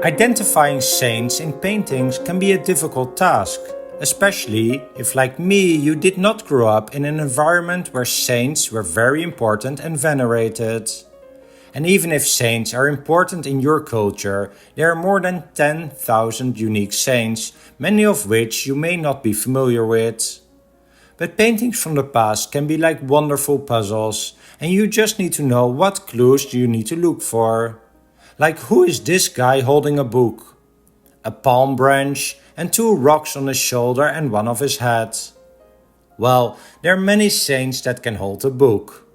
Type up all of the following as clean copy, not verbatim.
Identifying saints in paintings can be a difficult task, especially if, like me, you did not grow up in an environment where saints were very important and venerated. And even if saints are important in your culture, there are more than 10,000 unique saints, many of which you may not be familiar with. But paintings from the past can be like wonderful puzzles, and you just need to know what clues you need to look for. Like, who is this guy holding a book? A palm branch and two rocks on his shoulder and one of his head. Well, there are many saints that can hold a book.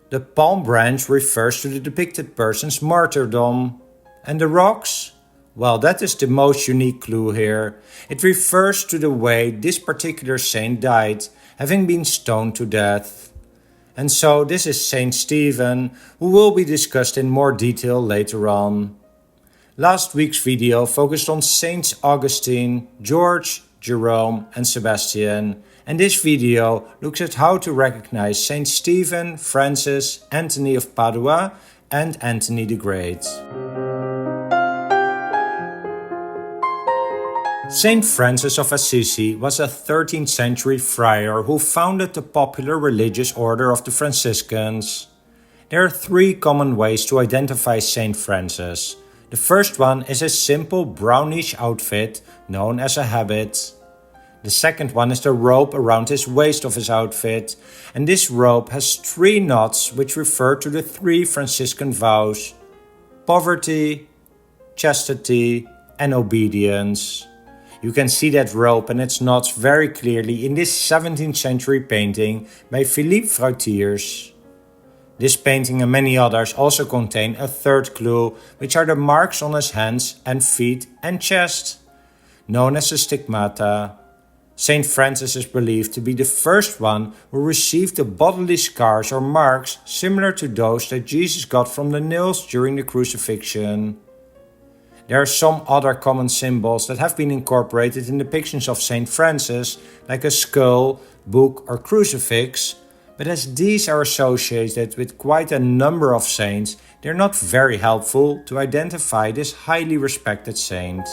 The palm branch refers to the depicted person's martyrdom. And the rocks? Well, that is the most unique clue here. It refers to the way this particular saint died, having been stoned to death. And so this is Saint Stephen, who will be discussed in more detail later on. Last week's video focused on Saints Augustine, George, Jerome and Sebastian, and this video looks at how to recognize Saint Stephen, Francis, Anthony of Padua and Anthony the Great. Saint Francis of Assisi was a 13th century friar who founded the popular religious order of the Franciscans. There are three common ways to identify Saint Francis. The first one is a simple brownish outfit known as a habit. The second one is the rope around his waist of his outfit, and this rope has three knots which refer to the three Franciscan vows: poverty, chastity and obedience. You can see that rope and its knots very clearly in this 17th century painting by Philippe Fruitiers. This painting and many others also contain a third clue, which are the marks on his hands and feet and chest, known as the stigmata. Saint Francis is believed to be the first one who received the bodily scars or marks similar to those that Jesus got from the nails during the crucifixion. There are some other common symbols that have been incorporated in depictions of Saint Francis, like a skull, book or crucifix, but as these are associated with quite a number of saints, they're not very helpful to identify this highly respected saint.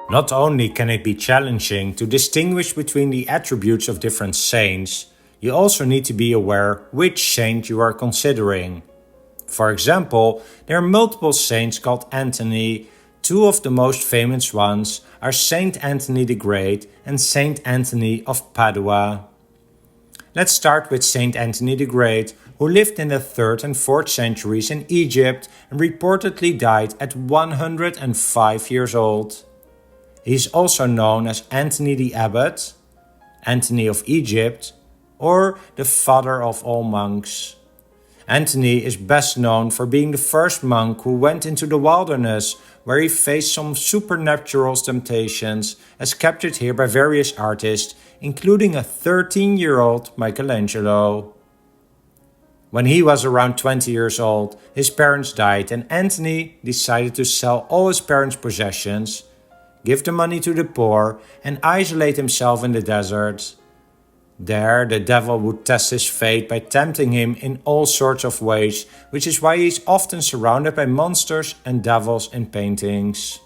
Not only can it be challenging to distinguish between the attributes of different saints, you also need to be aware which saint you are considering. For example, there are multiple saints called Anthony. Two of the most famous ones are Saint Anthony the Great and Saint Anthony of Padua. Let's start with Saint Anthony the Great, who lived in the 3rd and 4th centuries in Egypt and reportedly died at 105 years old. He is also known as Anthony the Abbot, Anthony of Egypt, or the father of all monks. Anthony is best known for being the first monk who went into the wilderness, where he faced some supernatural temptations, as captured here by various artists, including a 13-year-old Michelangelo. When he was around 20 years old, his parents died and Anthony decided to sell all his parents' possessions, give the money to the poor, and isolate himself in the desert. There, the devil would test his fate by tempting him in all sorts of ways, which is why he is often surrounded by monsters and devils in paintings.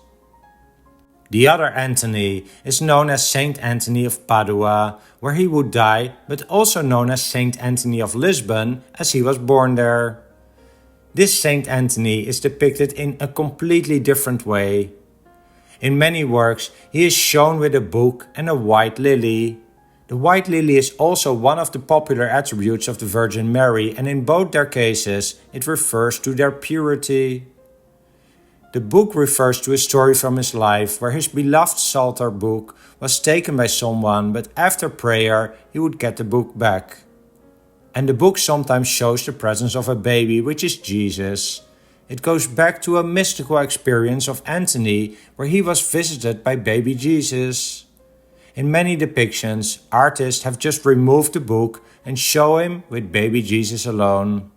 The other Anthony is known as Saint Anthony of Padua, where he would die, but also known as Saint Anthony of Lisbon, as he was born there. This Saint Anthony is depicted in a completely different way. In many works, he is shown with a book and a white lily. The white lily is also one of the popular attributes of the Virgin Mary, and in both their cases, it refers to their purity. The book refers to a story from his life where his beloved Psalter book was taken by someone, but after prayer, he would get the book back. And the book sometimes shows the presence of a baby, which is Jesus. It goes back to a mystical experience of Anthony, where he was visited by baby Jesus. In many depictions, artists have just removed the book and show him with baby Jesus alone.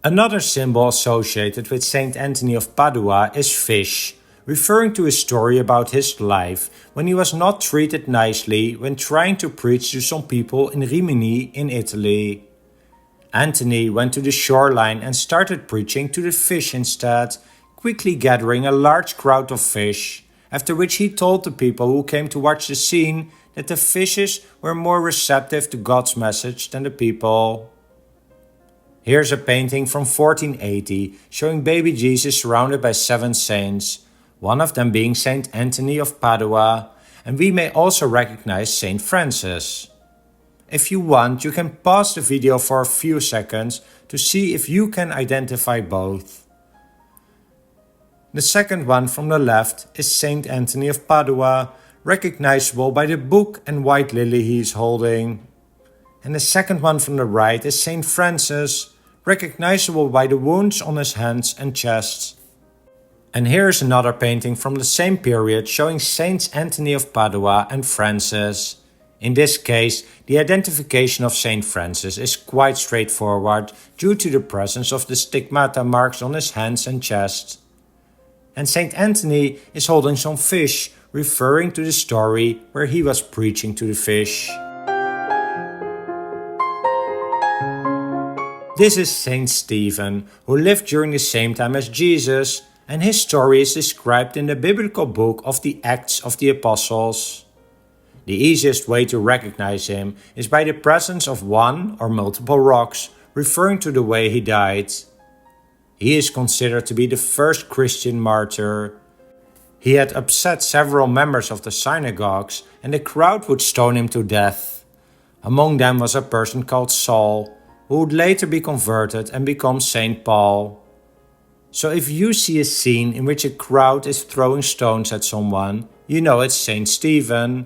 Another symbol associated with Saint Anthony of Padua is fish, referring to a story about his life when he was not treated nicely when trying to preach to some people in Rimini in Italy. Anthony went to the shoreline and started preaching to the fish instead, quickly gathering a large crowd of fish, after which he told the people who came to watch the scene that the fishes were more receptive to God's message than the people. Here's a painting from 1480 showing baby Jesus surrounded by 7 saints, one of them being Saint Anthony of Padua, and we may also recognize Saint Francis. If you want, you can pause the video for a few seconds to see if you can identify both. The second one from the left is Saint Anthony of Padua, recognizable by the book and white lily he is holding. And the second one from the right is Saint Francis, recognizable by the wounds on his hands and chest. And here is another painting from the same period showing Saints Anthony of Padua and Francis. In this case, the identification of Saint Francis is quite straightforward due to the presence of the stigmata marks on his hands and chest. And Saint Anthony is holding some fish, referring to the story where he was preaching to the fish. This is Saint Stephen, who lived during the same time as Jesus, and his story is described in the biblical book of the Acts of the Apostles. The easiest way to recognize him is by the presence of one or multiple rocks, referring to the way he died. He is considered to be the first Christian martyr. He had upset several members of the synagogues, and the crowd would stone him to death. Among them was a person called Saul, who would later be converted and become Saint Paul. So if you see a scene in which a crowd is throwing stones at someone, you know it's Saint Stephen.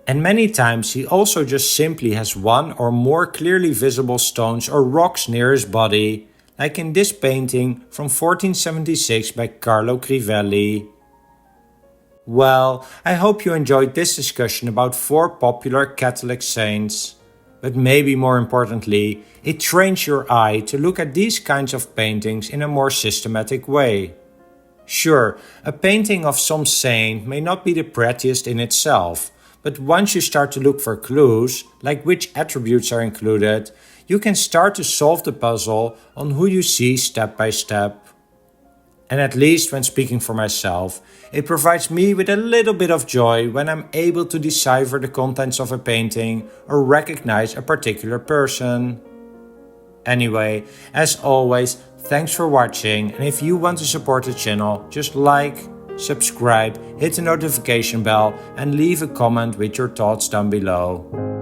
And many times he also just simply has one or more clearly visible stones or rocks near his body, like in this painting from 1476 by Carlo Crivelli. Well, I hope you enjoyed this discussion about 4 popular Catholic saints. But maybe more importantly, it trains your eye to look at these kinds of paintings in a more systematic way. Sure, a painting of some saint may not be the prettiest in itself, but once you start to look for clues, like which attributes are included, you can start to solve the puzzle on who you see step by step. And at least when speaking for myself, it provides me with a little bit of joy when I'm able to decipher the contents of a painting or recognize a particular person. Anyway, as always, thanks for watching, and if you want to support the channel, just like, subscribe, hit the notification bell and leave a comment with your thoughts down below.